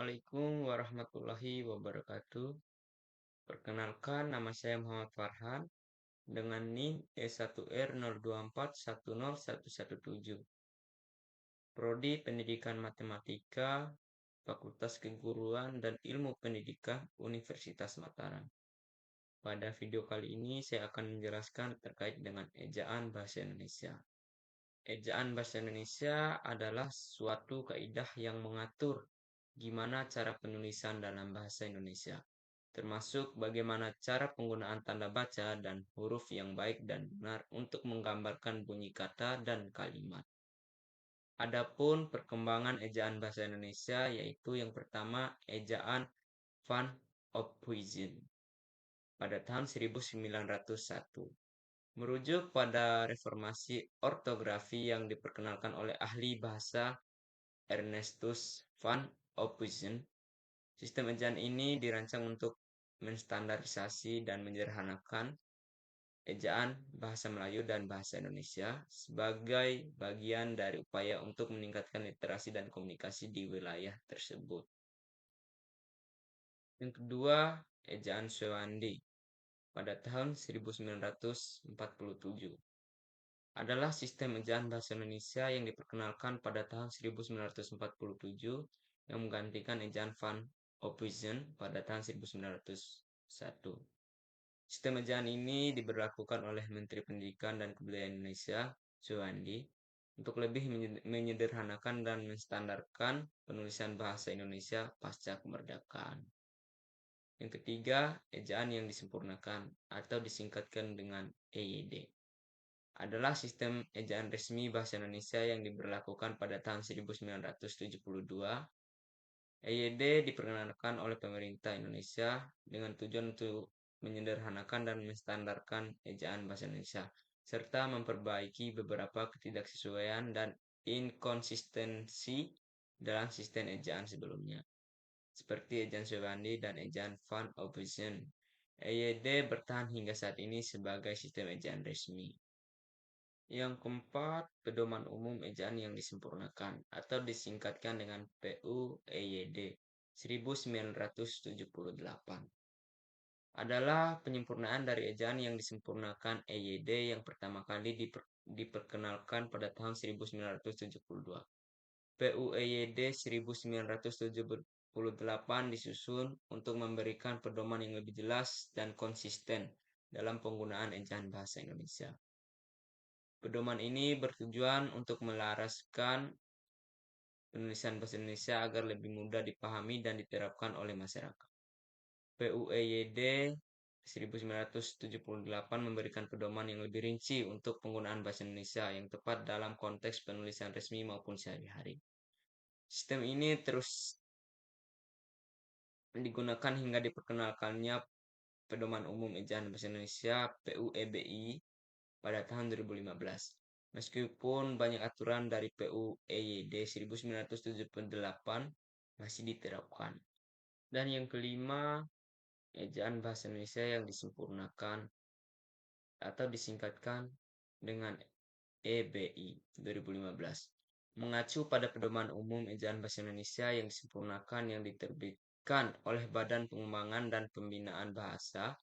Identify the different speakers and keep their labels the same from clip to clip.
Speaker 1: Assalamualaikum warahmatullahi wabarakatuh. Perkenalkan, nama saya Muhammad Farhan dengan NIM E1R02410117. Prodi Pendidikan Matematika, Fakultas Keguruan dan Ilmu Pendidikan Universitas Mataram. Pada video kali ini saya akan menjelaskan terkait dengan ejaan bahasa Indonesia. Ejaan bahasa Indonesia adalah suatu kaidah yang mengatur gimana cara penulisan dalam bahasa Indonesia, termasuk bagaimana cara penggunaan tanda baca dan huruf yang baik dan benar untuk menggambarkan bunyi kata dan kalimat. Adapun perkembangan ejaan bahasa Indonesia yaitu yang pertama ejaan Van Ophuijsen pada tahun 1901. Merujuk pada reformasi ortografi yang diperkenalkan oleh ahli bahasa Ernestus van Ophuijsen, sistem ejaan ini dirancang untuk menstandarisasi dan menyederhanakan ejaan bahasa Melayu dan bahasa Indonesia sebagai bagian dari upaya untuk meningkatkan literasi dan komunikasi di wilayah tersebut. Yang kedua, ejaan Sewandi pada tahun 1947 adalah sistem ejaan bahasa Indonesia yang diperkenalkan pada tahun 1947 yang menggantikan ejaan Van Ophuijsen pada tahun 1901. Sistem ejaan ini diberlakukan oleh Menteri Pendidikan dan Kebudayaan Indonesia, Suwandi, untuk lebih menyederhanakan dan menstandarkan penulisan bahasa Indonesia pasca kemerdekaan. Yang ketiga, ejaan yang disempurnakan atau disingkatkan dengan EYD adalah sistem ejaan resmi bahasa Indonesia yang diberlakukan pada tahun 1972. EYD diperkenalkan oleh pemerintah Indonesia dengan tujuan untuk menyederhanakan dan menstandarkan ejaan bahasa Indonesia, serta memperbaiki beberapa ketidaksesuaian dan inkonsistensi dalam sistem ejaan sebelumnya, seperti ejaan Sewandi dan ejaan Van Ophuijsen. EYD bertahan hingga saat ini sebagai sistem ejaan resmi. Yang keempat, pedoman umum ejaan yang disempurnakan atau disingkatkan dengan PUEYD 1978 adalah penyempurnaan dari ejaan yang disempurnakan EYD yang pertama kali diperkenalkan pada tahun 1972. PUEYD 1978 disusun untuk memberikan pedoman yang lebih jelas dan konsisten dalam penggunaan ejaan bahasa Indonesia. Pedoman ini bertujuan untuk melaraskan penulisan bahasa Indonesia agar lebih mudah dipahami dan diterapkan oleh masyarakat. PUEYD 1978 memberikan pedoman yang lebih rinci untuk penggunaan bahasa Indonesia yang tepat dalam konteks penulisan resmi maupun sehari-hari. Sistem ini terus digunakan hingga diperkenalkannya Pedoman Umum Ejaan Bahasa Indonesia PUEBI pada tahun 2015. Meskipun banyak aturan dari PUEYD 1978 masih diterapkan. Dan yang kelima, ejaan bahasa Indonesia yang disempurnakan atau disingkatkan dengan EBI 2015. Mengacu pada Pedoman Umum Ejaan Bahasa Indonesia yang disempurnakan yang diterbitkan oleh Badan Pengembangan dan Pembinaan Bahasa,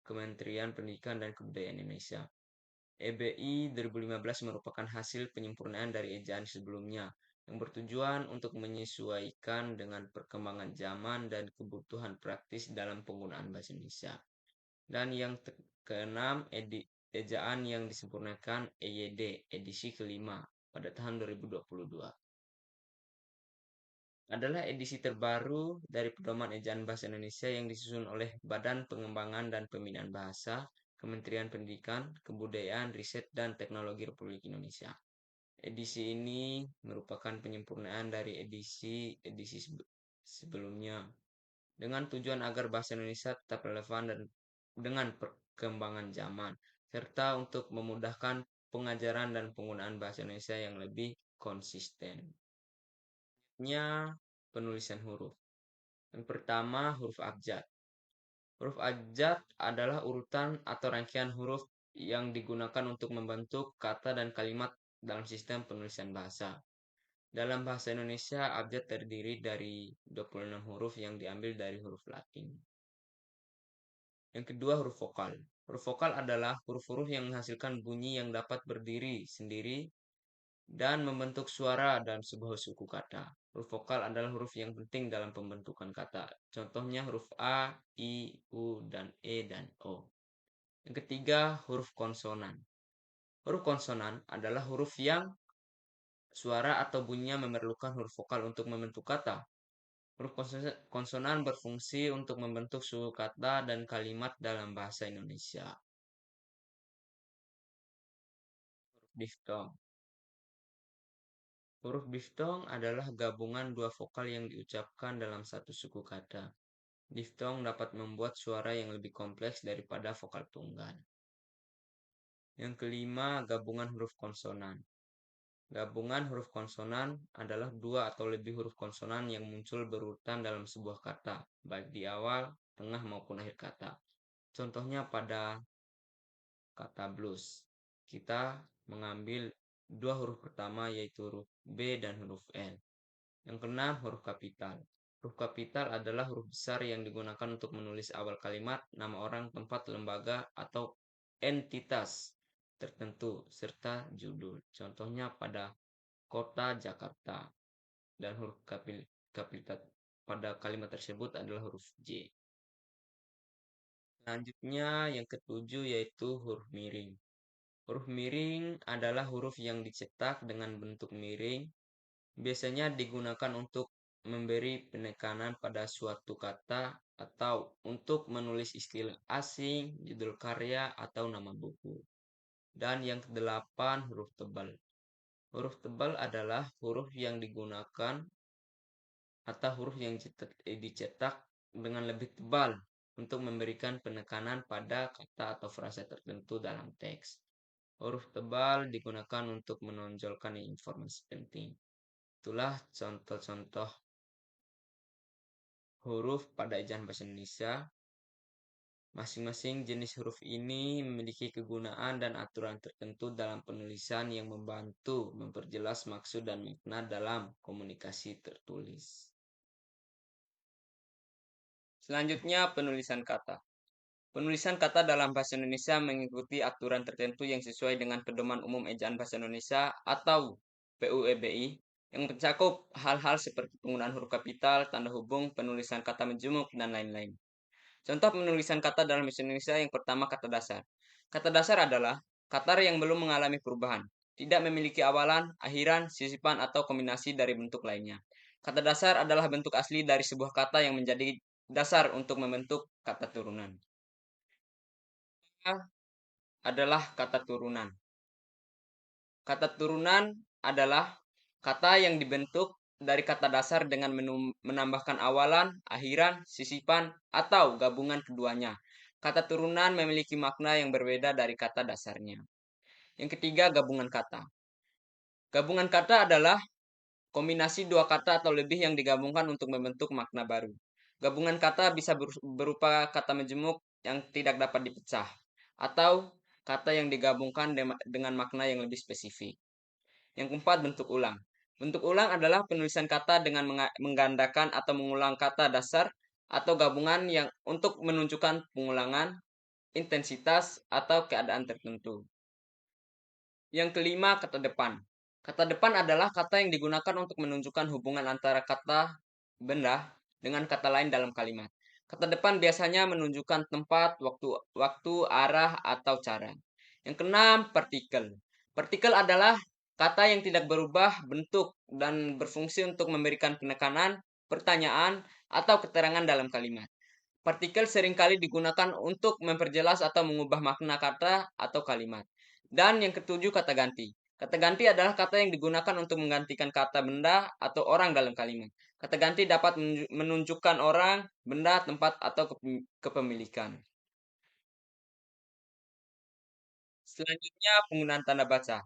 Speaker 1: Kementerian Pendidikan dan Kebudayaan Indonesia. EBI 2015 merupakan hasil penyempurnaan dari ejaan sebelumnya yang bertujuan untuk menyesuaikan dengan perkembangan zaman dan kebutuhan praktis dalam penggunaan bahasa Indonesia. Dan yang keenam, ejaan yang disempurnakan EYD edisi kelima pada tahun 2022 adalah edisi terbaru dari Pedoman Ejaan Bahasa Indonesia yang disusun oleh Badan Pengembangan dan Pembinaan Bahasa, Kementerian Pendidikan, Kebudayaan, Riset, dan Teknologi Republik Indonesia. Edisi ini merupakan penyempurnaan dari edisi sebelumnya dengan tujuan agar bahasa Indonesia tetap relevan dan dengan perkembangan zaman, serta untuk memudahkan pengajaran dan penggunaan bahasa Indonesia yang lebih konsisten. Penulisan huruf. Yang pertama, huruf abjad. Huruf abjad adalah urutan atau rangkaian huruf yang digunakan untuk membentuk kata dan kalimat dalam sistem penulisan bahasa. Dalam bahasa Indonesia, abjad terdiri dari 26 huruf yang diambil dari huruf Latin. Yang kedua, huruf vokal. Huruf vokal adalah huruf-huruf yang menghasilkan bunyi yang dapat berdiri sendiri dan membentuk suara dalam sebuah suku kata. Huruf vokal adalah huruf yang penting dalam pembentukan kata. Contohnya huruf A, I, U, dan E, dan O. Yang ketiga, huruf konsonan. Huruf konsonan adalah huruf yang suara atau bunyinya memerlukan huruf vokal untuk membentuk kata. Huruf konsonan berfungsi untuk membentuk suku kata dan kalimat dalam bahasa Indonesia. Diftong. Huruf diftong adalah gabungan dua vokal yang diucapkan dalam satu suku kata. Diftong dapat membuat suara yang lebih kompleks daripada vokal tunggal. Yang kelima, gabungan huruf konsonan. Gabungan huruf konsonan adalah dua atau lebih huruf konsonan yang muncul berurutan dalam sebuah kata, baik di awal, tengah, maupun akhir kata. Contohnya pada kata blues, kita mengambil dua huruf pertama yaitu huruf B dan huruf L. Yang keenam, huruf kapital. Huruf kapital adalah huruf besar yang digunakan untuk menulis awal kalimat, nama orang, tempat, lembaga, atau entitas tertentu, serta judul. Contohnya pada kota Jakarta. Dan huruf kapital pada kalimat tersebut adalah huruf J. Selanjutnya yang ketujuh yaitu huruf miring. Huruf miring adalah huruf yang dicetak dengan bentuk miring. Biasanya digunakan untuk memberi penekanan pada suatu kata atau untuk menulis istilah asing, judul karya, atau nama buku. Dan yang kedelapan, huruf tebal. Huruf tebal adalah huruf yang digunakan atau huruf yang dicetak dengan lebih tebal untuk memberikan penekanan pada kata atau frasa tertentu dalam teks. Huruf tebal digunakan untuk menonjolkan informasi penting. Itulah contoh-contoh huruf pada ejaan bahasa Indonesia. Masing-masing jenis huruf ini memiliki kegunaan dan aturan tertentu dalam penulisan yang membantu memperjelas maksud dan makna dalam komunikasi tertulis. Selanjutnya, penulisan kata. Penulisan kata dalam bahasa Indonesia mengikuti aturan tertentu yang sesuai dengan Pedoman Umum Ejaan Bahasa Indonesia atau PUEBI yang mencakup hal-hal seperti penggunaan huruf kapital, tanda hubung, penulisan kata menjemuk, dan lain-lain. Contoh penulisan kata dalam bahasa Indonesia yang pertama, kata dasar. Kata dasar adalah kata yang belum mengalami perubahan, tidak memiliki awalan, akhiran, sisipan, atau kombinasi dari bentuk lainnya. Kata dasar adalah bentuk asli dari sebuah kata yang menjadi dasar untuk membentuk kata turunan. Adalah kata turunan. Kata turunan adalah kata yang dibentuk dari kata dasar dengan menambahkan awalan, akhiran, sisipan, atau gabungan keduanya. Kata turunan memiliki makna yang berbeda dari kata dasarnya. Yang ketiga, gabungan kata. Gabungan kata adalah kombinasi dua kata atau lebih yang digabungkan untuk membentuk makna baru. Gabungan kata bisa berupa kata menjemuk yang tidak dapat dipecah, atau kata yang digabungkan dengan makna yang lebih spesifik. Yang keempat, bentuk ulang. Bentuk ulang adalah penulisan kata dengan menggandakan atau mengulang kata dasar atau gabungan yang untuk menunjukkan pengulangan, intensitas, atau keadaan tertentu. Yang kelima, kata depan. Kata depan adalah kata yang digunakan untuk menunjukkan hubungan antara kata benda dengan kata lain dalam kalimat. Kata depan biasanya menunjukkan tempat, waktu, arah, atau cara. Yang keenam, partikel. Partikel adalah kata yang tidak berubah bentuk dan berfungsi untuk memberikan penekanan, pertanyaan, atau keterangan dalam kalimat. Partikel seringkali digunakan untuk memperjelas atau mengubah makna kata atau kalimat. Dan yang ketujuh, kata ganti. Kata ganti adalah kata yang digunakan untuk menggantikan kata benda atau orang dalam kalimat. Kata ganti dapat menunjukkan orang, benda, tempat, atau kepemilikan. Selanjutnya, penggunaan tanda baca.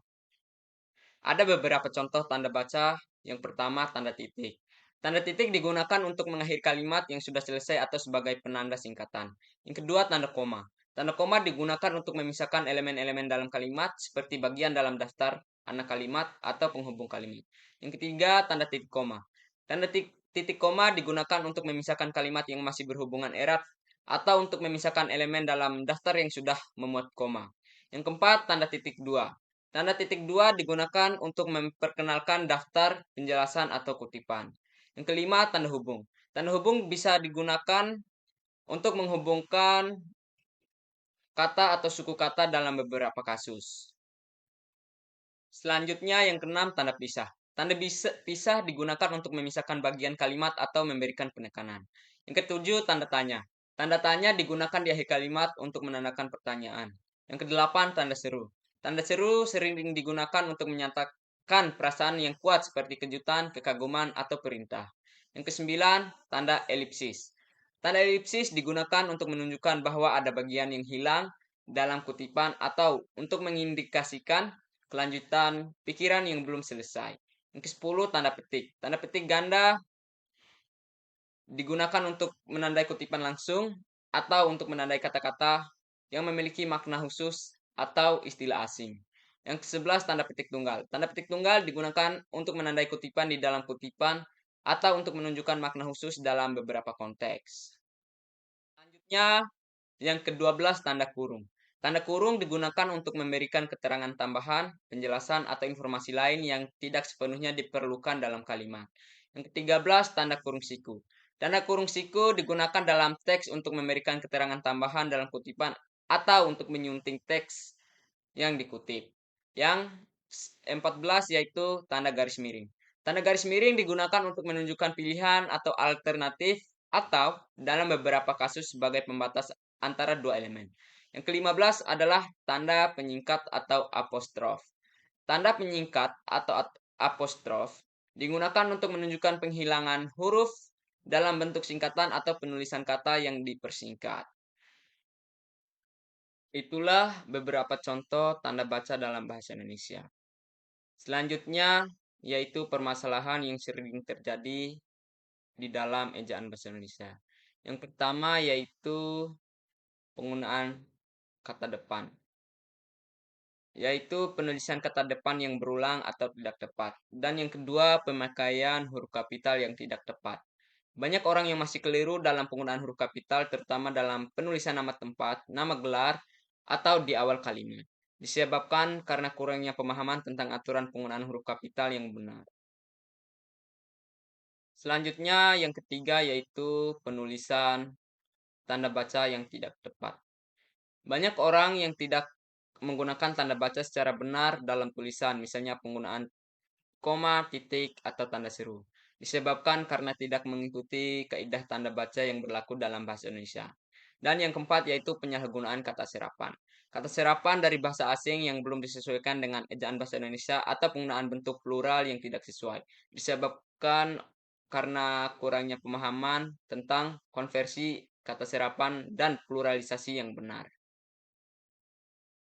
Speaker 1: Ada beberapa contoh tanda baca. Yang pertama, tanda titik. Tanda titik digunakan untuk mengakhiri kalimat yang sudah selesai atau sebagai penanda singkatan. Yang kedua, tanda koma. Tanda koma digunakan untuk memisahkan elemen-elemen dalam kalimat seperti bagian dalam daftar anak kalimat atau penghubung kalimat. Yang ketiga, tanda titik koma. Tanda titik koma digunakan untuk memisahkan kalimat yang masih berhubungan erat atau untuk memisahkan elemen dalam daftar yang sudah memuat koma. Yang keempat, tanda titik dua. Tanda titik dua digunakan untuk memperkenalkan daftar, penjelasan, atau kutipan. Yang kelima, tanda hubung. Tanda hubung bisa digunakan untuk menghubungkan kata atau suku kata dalam beberapa kasus. Selanjutnya yang keenam, tanda pisah. Tanda pisah digunakan untuk memisahkan bagian kalimat atau memberikan penekanan. Yang ketujuh, tanda tanya. Tanda tanya digunakan di akhir kalimat untuk menandakan pertanyaan. Yang kedelapan, tanda seru. Tanda seru sering digunakan untuk menyatakan perasaan yang kuat seperti kejutan, kekaguman, atau perintah. Yang kesembilan, tanda elipsis. Tanda elipsis digunakan untuk menunjukkan bahwa ada bagian yang hilang dalam kutipan atau untuk mengindikasikan kelanjutan pikiran yang belum selesai. Yang ke-10, tanda petik. Tanda petik ganda digunakan untuk menandai kutipan langsung atau untuk menandai kata-kata yang memiliki makna khusus atau istilah asing. Yang ke-11, tanda petik tunggal. Tanda petik tunggal digunakan untuk menandai kutipan di dalam kutipan atau untuk menunjukkan makna khusus dalam beberapa konteks. Selanjutnya, yang ke-12, tanda kurung. Tanda kurung digunakan untuk memberikan keterangan tambahan, penjelasan, atau informasi lain yang tidak sepenuhnya diperlukan dalam kalimat. Yang ke-13, tanda kurung siku. Tanda kurung siku digunakan dalam teks untuk memberikan keterangan tambahan dalam kutipan atau untuk menyunting teks yang dikutip. Yang 14 yaitu tanda garis miring. Tanda garis miring digunakan untuk menunjukkan pilihan atau alternatif atau dalam beberapa kasus sebagai pembatas antara dua elemen. Yang ke-15 adalah tanda penyingkat atau apostrof. Tanda penyingkat atau apostrof digunakan untuk menunjukkan penghilangan huruf dalam bentuk singkatan atau penulisan kata yang dipersingkat. Itulah beberapa contoh tanda baca dalam bahasa Indonesia. Selanjutnya yaitu permasalahan yang sering terjadi di dalam ejaan bahasa Indonesia. Yang pertama yaitu penggunaan kata depan, yaitu penulisan kata depan yang berulang atau tidak tepat. Dan yang kedua, pemakaian huruf kapital yang tidak tepat. Banyak orang yang masih keliru dalam penggunaan huruf kapital, terutama dalam penulisan nama tempat, nama gelar, atau di awal kalimat. Disebabkan karena kurangnya pemahaman tentang aturan penggunaan huruf kapital yang benar. Selanjutnya, yang ketiga yaitu penulisan tanda baca yang tidak tepat. Banyak orang yang tidak menggunakan tanda baca secara benar dalam tulisan, misalnya penggunaan koma, titik, atau tanda seru. Disebabkan karena tidak mengikuti kaidah tanda baca yang berlaku dalam bahasa Indonesia. Dan yang keempat yaitu penyalahgunaan kata serapan. Kata serapan dari bahasa asing yang belum disesuaikan dengan ejaan bahasa Indonesia atau penggunaan bentuk plural yang tidak sesuai. Disebabkan karena kurangnya pemahaman tentang konversi kata serapan dan pluralisasi yang benar.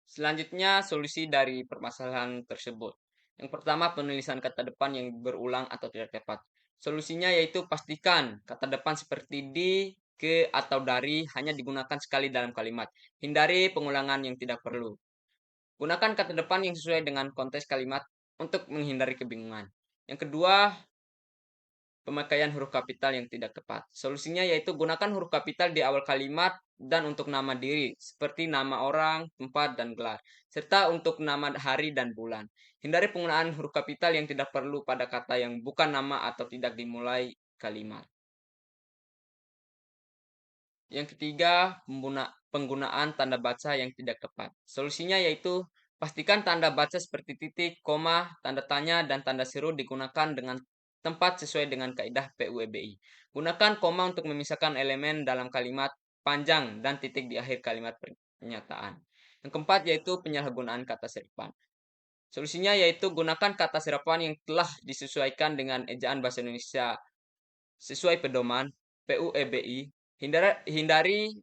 Speaker 1: Selanjutnya, solusi dari permasalahan tersebut. Yang pertama, penulisan kata depan yang berulang atau tidak tepat. Solusinya yaitu pastikan kata depan seperti di, ke, atau dari hanya digunakan sekali dalam kalimat. Hindari pengulangan yang tidak perlu. Gunakan kata depan yang sesuai dengan konteks kalimat untuk menghindari kebingungan. Yang kedua, pemakaian huruf kapital yang tidak tepat. Solusinya yaitu gunakan huruf kapital di awal kalimat dan untuk nama diri, seperti nama orang, tempat, dan gelar, serta untuk nama hari dan bulan. Hindari penggunaan huruf kapital yang tidak perlu pada kata yang bukan nama atau tidak dimulai kalimat. Yang ketiga, penggunaan tanda baca yang tidak tepat. Solusinya yaitu pastikan tanda baca seperti titik, koma, tanda tanya, dan tanda seru digunakan dengan tempat sesuai dengan kaidah PUEBI. Gunakan koma untuk memisahkan elemen dalam kalimat panjang dan titik di akhir kalimat pernyataan. Yang keempat yaitu penyalahgunaan kata serapan. Solusinya yaitu gunakan kata serapan yang telah disesuaikan dengan ejaan bahasa Indonesia sesuai pedoman PUEBI. Hindari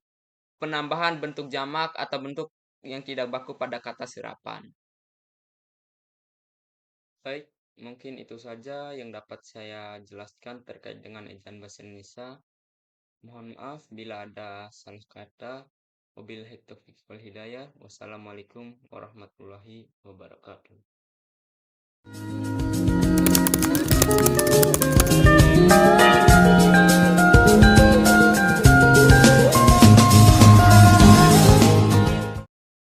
Speaker 1: penambahan bentuk jamak atau bentuk yang tidak baku pada kata serapan. Baik, mungkin itu saja yang dapat saya jelaskan terkait dengan ejaan bahasa Indonesia. Mohon maaf bila ada salah kata. Wabillahi taufiq wal hidayah. Wassalamualaikum warahmatullahi wabarakatuh.